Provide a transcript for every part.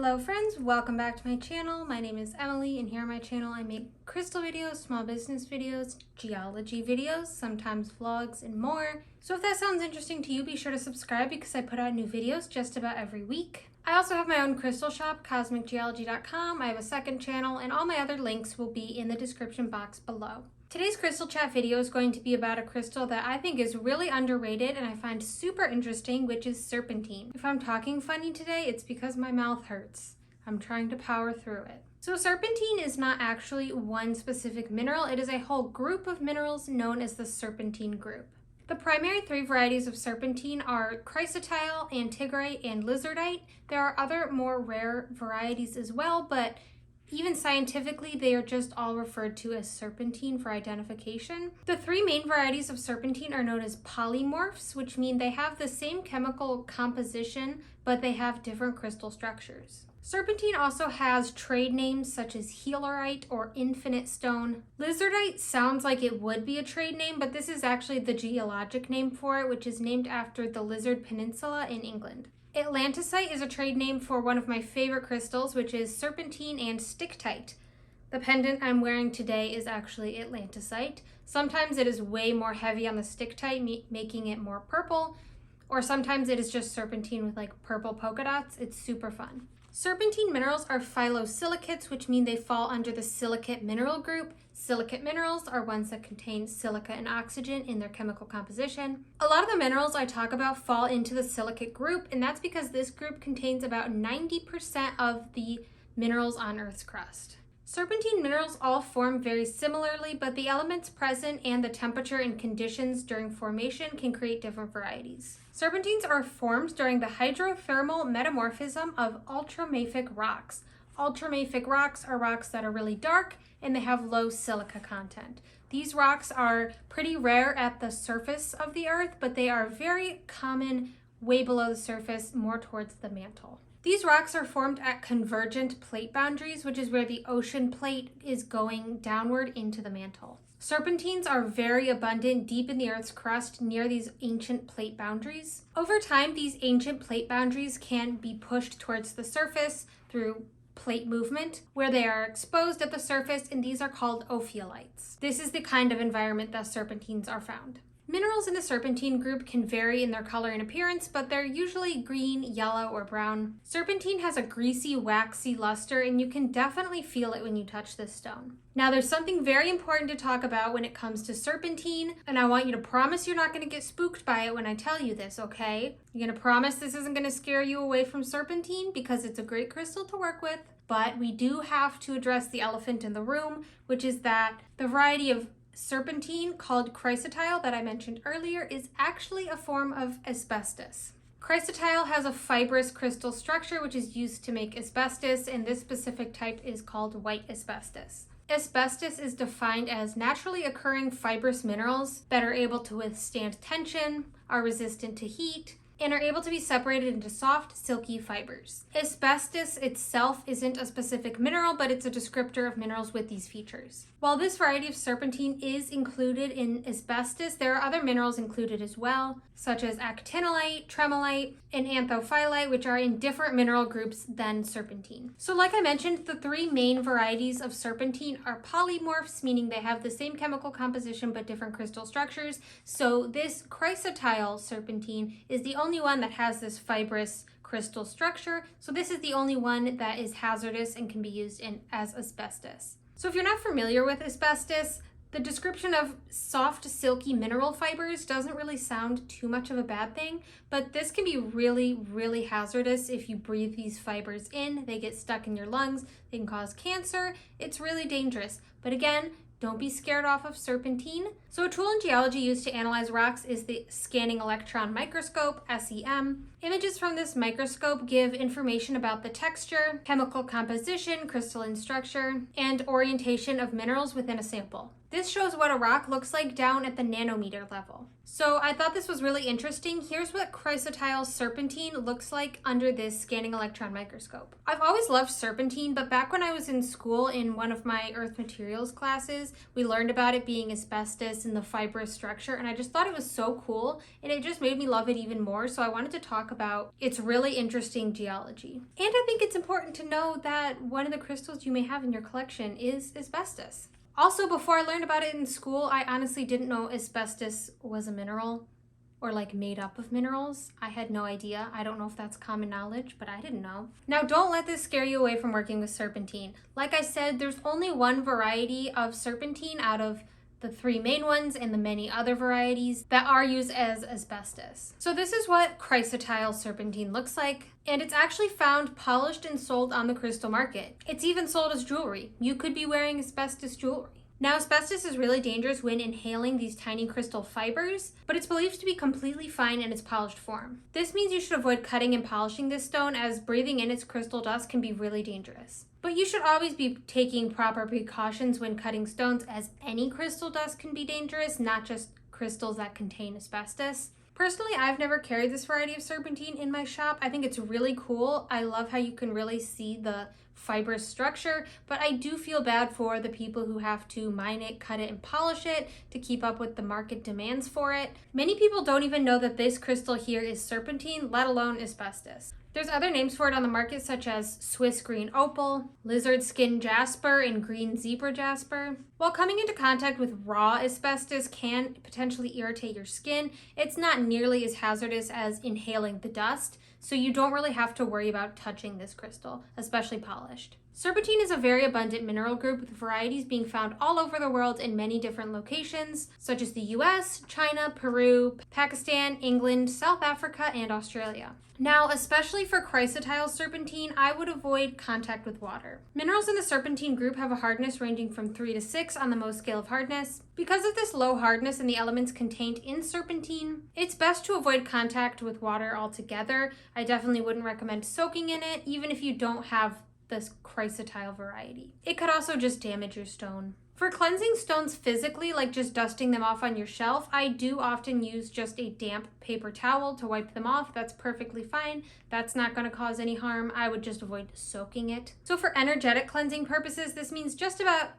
Hello friends, welcome back to my channel. My name is Emily and here on my channel I make crystal videos, small business videos, geology videos, sometimes vlogs and more. So if that sounds interesting to you, be sure to subscribe because I put out new videos just about every week. I also have my own crystal shop, cosmicgeology.com. I have a second channel and all my other links will be in the description box below. Today's crystal chat video is going to be about a crystal that I think is really underrated and I find super interesting, which is serpentine. If I'm talking funny today, it's because my mouth hurts. I'm trying to power through it. So serpentine is not actually one specific mineral, it is a whole group of minerals known as the serpentine group. The primary three varieties of serpentine are chrysotile, antigrite, and lizardite. There are other more rare varieties as well, but even scientifically, they are just all referred to as serpentine for identification. The three main varieties of serpentine are known as polymorphs, which mean they have the same chemical composition, but they have different crystal structures. Serpentine also has trade names such as healerite or infinite stone. Lizardite sounds like it would be a trade name, but this is actually the geologic name for it, which is named after the Lizard Peninsula in England. Atlanticite is a trade name for one of my favorite crystals, which is serpentine and sticktite. The pendant I'm wearing today is actually atlanticite. Sometimes it is way more heavy on the sticktite, making it more purple, or sometimes it is just serpentine with like purple polka dots. It's super fun. Serpentine minerals are phyllosilicates, which mean they fall under the silicate mineral group. Silicate minerals are ones that contain silica and oxygen in their chemical composition. A lot of the minerals I talk about fall into the silicate group, and that's because this group contains about 90% of the minerals on Earth's crust. Serpentine minerals all form very similarly, but the elements present and the temperature and conditions during formation can create different varieties. Serpentines are formed during the hydrothermal metamorphism of ultramafic rocks. Ultramafic rocks are rocks that are really dark and they have low silica content. These rocks are pretty rare at the surface of the Earth, but they are very common way below the surface, more towards the mantle. These rocks are formed at convergent plate boundaries, which is where the ocean plate is going downward into the mantle. Serpentines are very abundant deep in the Earth's crust near these ancient plate boundaries. Over time, these ancient plate boundaries can be pushed towards the surface through plate movement, where they are exposed at the surface, and these are called ophiolites. This is the kind of environment that serpentines are found. Minerals in the serpentine group can vary in their color and appearance, but they're usually green, yellow, or brown. Serpentine has a greasy, waxy luster, and you can definitely feel it when you touch this stone. Now, there's something very important to talk about when it comes to serpentine, and I want you to promise you're not going to get spooked by it when I tell you this, okay? You're going to promise this isn't going to scare you away from serpentine because it's a great crystal to work with, but we do have to address the elephant in the room, which is that the variety of serpentine called chrysotile that I mentioned earlier is actually a form of asbestos. Chrysotile has a fibrous crystal structure which is used to make asbestos, and this specific type is called white asbestos. Asbestos is defined as naturally occurring fibrous minerals that are able to withstand tension, are resistant to heat, and are able to be separated into soft, silky fibers. Asbestos itself isn't a specific mineral, but it's a descriptor of minerals with these features. While this variety of serpentine is included in asbestos, there are other minerals included as well, such as actinolite, tremolite, and anthophyllite, which are in different mineral groups than serpentine. So like I mentioned, the three main varieties of serpentine are polymorphs, meaning they have the same chemical composition but different crystal structures. So this chrysotile serpentine is the only one that has this fibrous crystal structure. So this is the only one that is hazardous and can be used as asbestos. So if you're not familiar with asbestos, the description of soft, silky mineral fibers doesn't really sound too much of a bad thing, but this can be really, really hazardous if you breathe these fibers in. They get stuck in your lungs, they can cause cancer. It's really dangerous. But again, don't be scared off of serpentine. So a tool in geology used to analyze rocks is the scanning electron microscope, SEM. Images from this microscope give information about the texture, chemical composition, crystalline structure, and orientation of minerals within a sample. This shows what a rock looks like down at the nanometer level. So I thought this was really interesting. Here's what chrysotile serpentine looks like under this scanning electron microscope. I've always loved serpentine, but back when I was in school in one of my earth materials classes, we learned about it being asbestos and the fibrous structure, and I just thought it was so cool, and it just made me love it even more, so I wanted to talk about its really interesting geology. And I think it's important to know that one of the crystals you may have in your collection is asbestos. Also, before I learned about it in school, I honestly didn't know asbestos was a mineral or like made up of minerals. I had no idea. I don't know if that's common knowledge, but I didn't know. Now, don't let this scare you away from working with serpentine. Like I said, there's only one variety of serpentine out of the 3 main ones and the many other varieties that are used as asbestos. So this is what chrysotile serpentine looks like, and it's actually found polished and sold on the crystal market. It's even sold as jewelry. You could be wearing asbestos jewelry. Now, asbestos is really dangerous when inhaling these tiny crystal fibers, but it's believed to be completely fine in its polished form. This means you should avoid cutting and polishing this stone, as breathing in its crystal dust can be really dangerous. But you should always be taking proper precautions when cutting stones, as any crystal dust can be dangerous, not just crystals that contain asbestos. Personally, I've never carried this variety of serpentine in my shop. I think it's really cool. I love how you can really see the fibrous structure, but I do feel bad for the people who have to mine it, cut it, and polish it to keep up with the market demands for it. Many people don't even know that this crystal here is serpentine, let alone asbestos. There's other names for it on the market, such as Swiss green opal, lizard skin jasper, and green zebra jasper. While coming into contact with raw asbestos can potentially irritate your skin, it's not nearly as hazardous as inhaling the dust, so you don't really have to worry about touching this crystal, especially polished. Serpentine is a very abundant mineral group, with varieties being found all over the world in many different locations, such as the US, China, Peru, Pakistan, England, South Africa, and Australia. Now, especially for chrysotile serpentine, I would avoid contact with water. Minerals in the serpentine group have a hardness ranging from 3 to 6 on the Mohs scale of hardness. Because of this low hardness and the elements contained in serpentine, it's best to avoid contact with water altogether. I definitely wouldn't recommend soaking in it, even if you don't have this chrysotile variety. It could also just damage your stone. For cleansing stones physically, like just dusting them off on your shelf, I do often use just a damp paper towel to wipe them off. That's perfectly fine. That's not going to cause any harm. I would just avoid soaking it. So for energetic cleansing purposes, this means just about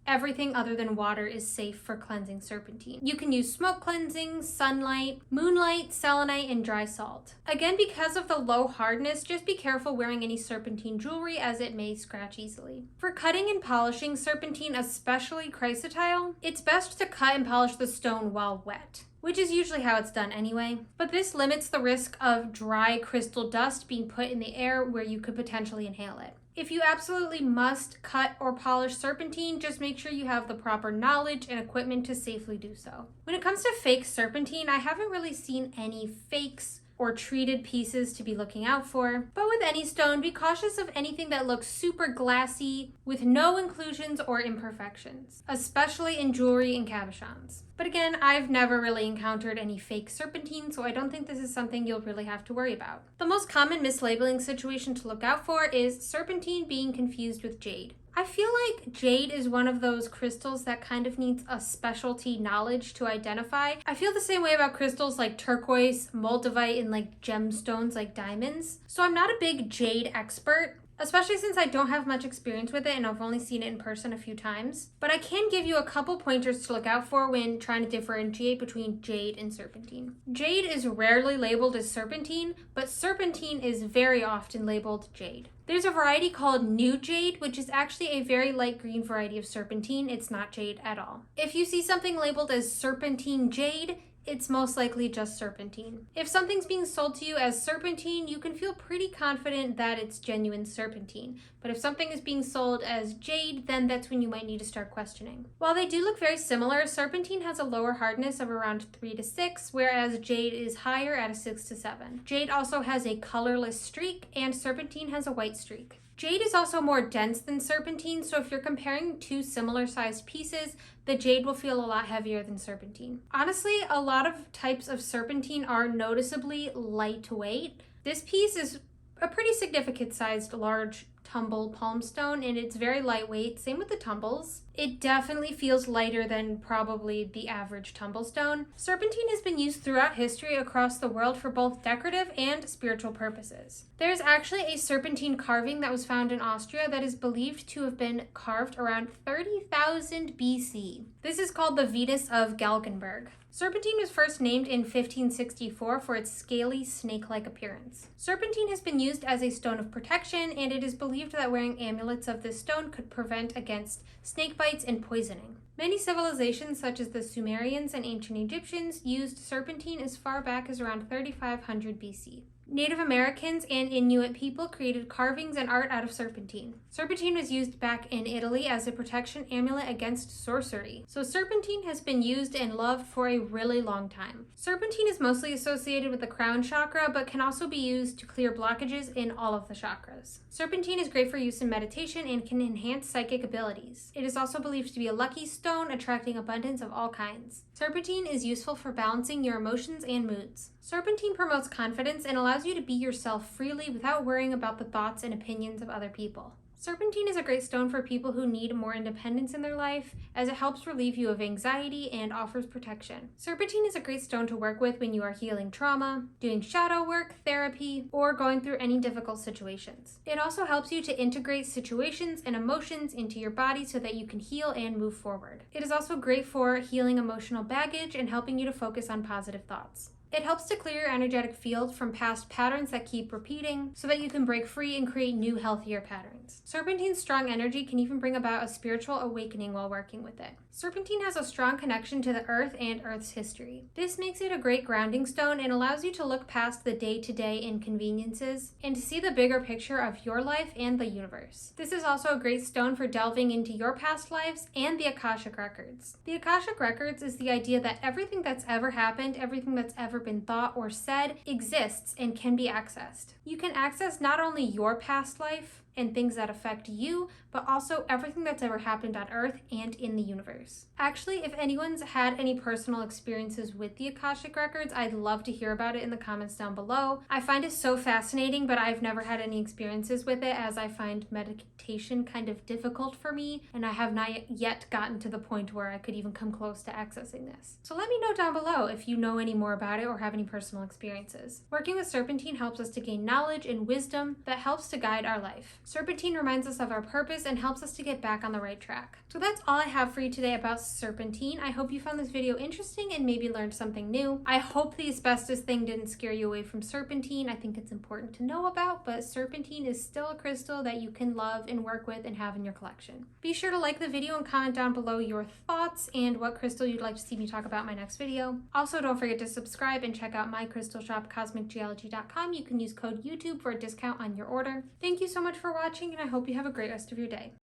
everything other than water is safe for cleansing serpentine. You can use smoke cleansing, sunlight, moonlight, selenite, and dry salt. Again, because of the low hardness, just be careful wearing any serpentine jewelry, as it may scratch easily. For cutting and polishing serpentine, especially chrysotile, it's best to cut and polish the stone while wet, which is usually how it's done anyway. But this limits the risk of dry crystal dust being put in the air where you could potentially inhale it. If you absolutely must cut or polish serpentine, just make sure you have the proper knowledge and equipment to safely do so. When it comes to fake serpentine, I haven't really seen any fakes or treated pieces to be looking out for. But with any stone, be cautious of anything that looks super glassy with no inclusions or imperfections, especially in jewelry and cabochons. But again, I've never really encountered any fake serpentine, so I don't think this is something you'll really have to worry about. The most common mislabeling situation to look out for is serpentine being confused with jade. I feel like jade is one of those crystals that kind of needs a specialty knowledge to identify. I feel the same way about crystals like turquoise, moldavite, and like gemstones like diamonds. So I'm not a big jade expert, especially since I don't have much experience with it and I've only seen it in person a few times. But I can give you a couple pointers to look out for when trying to differentiate between jade and serpentine. Jade is rarely labeled as serpentine, but serpentine is very often labeled jade. There's a variety called new jade, which is actually a very light green variety of serpentine. It's not jade at all. If you see something labeled as serpentine jade, it's most likely just serpentine. If something's being sold to you as serpentine, you can feel pretty confident that it's genuine serpentine. But if something is being sold as jade, then that's when you might need to start questioning. While they do look very similar, serpentine has a lower hardness of around 3 to 6, whereas jade is higher at a 6 to 7. Jade also has a colorless streak, and serpentine has a white streak. Jade is also more dense than serpentine, so if you're comparing two similar sized pieces, the jade will feel a lot heavier than serpentine. Honestly, a lot of types of serpentine are noticeably lightweight. This piece is a pretty significant sized large tumble palm stone, and it's very lightweight. Same with the tumbles. It definitely feels lighter than probably the average tumble stone. Serpentine has been used throughout history across the world for both decorative and spiritual purposes. There's actually a serpentine carving that was found in Austria that is believed to have been carved around 30,000 BC. This is called the Vetus of Galgenberg. Serpentine was first named in 1564 for its scaly, snake-like appearance. Serpentine has been used as a stone of protection, and it is believed that wearing amulets of this stone could prevent against snake bites and poisoning. Many civilizations, such as the Sumerians and ancient Egyptians, used serpentine as far back as around 3500 BC. Native Americans and Inuit people created carvings and art out of serpentine. Serpentine was used back in Italy as a protection amulet against sorcery. So serpentine has been used and loved for a really long time. Serpentine is mostly associated with the crown chakra, but can also be used to clear blockages in all of the chakras. Serpentine is great for use in meditation and can enhance psychic abilities. It is also believed to be a lucky stone, attracting abundance of all kinds. Serpentine is useful for balancing your emotions and moods. Serpentine promotes confidence and allows you to be yourself freely without worrying about the thoughts and opinions of other people. Serpentine is a great stone for people who need more independence in their life, as it helps relieve you of anxiety and offers protection. Serpentine is a great stone to work with when you are healing trauma, doing shadow work, therapy, or going through any difficult situations. It also helps you to integrate situations and emotions into your body so that you can heal and move forward. It is also great for healing emotional baggage and helping you to focus on positive thoughts. It helps to clear your energetic field from past patterns that keep repeating so that you can break free and create new, healthier patterns. Serpentine's strong energy can even bring about a spiritual awakening while working with it. Serpentine has a strong connection to the earth and Earth's history. This makes it a great grounding stone and allows you to look past the day-to-day inconveniences and to see the bigger picture of your life and the universe. This is also a great stone for delving into your past lives and the Akashic Records. The Akashic Records is the idea that everything that's ever happened, everything that's ever been thought or said, exists and can be accessed. You can access not only your past life and things that affect you, but also everything that's ever happened on Earth and in the universe. Actually, if anyone's had any personal experiences with the Akashic Records, I'd love to hear about it in the comments down below. I find it so fascinating, but I've never had any experiences with it, as I find meditation kind of difficult for me, and I have not yet gotten to the point where I could even come close to accessing this. So let me know down below if you know any more about it or have any personal experiences. Working with serpentine helps us to gain knowledge and wisdom that helps to guide our life. Serpentine reminds us of our purpose and helps us to get back on the right track. So that's all I have for you today about serpentine. I hope you found this video interesting and maybe learned something new. I hope the asbestos thing didn't scare you away from serpentine. I think it's important to know about, but serpentine is still a crystal that you can love and work with and have in your collection. Be sure to like the video and comment down below your thoughts and what crystal you'd like to see me talk about in my next video. Also, don't forget to subscribe and check out my crystal shop, cosmicgeology.com. You can use code YouTube for a discount on your order. Thank you so much for watching, and I hope you have a great rest of your day.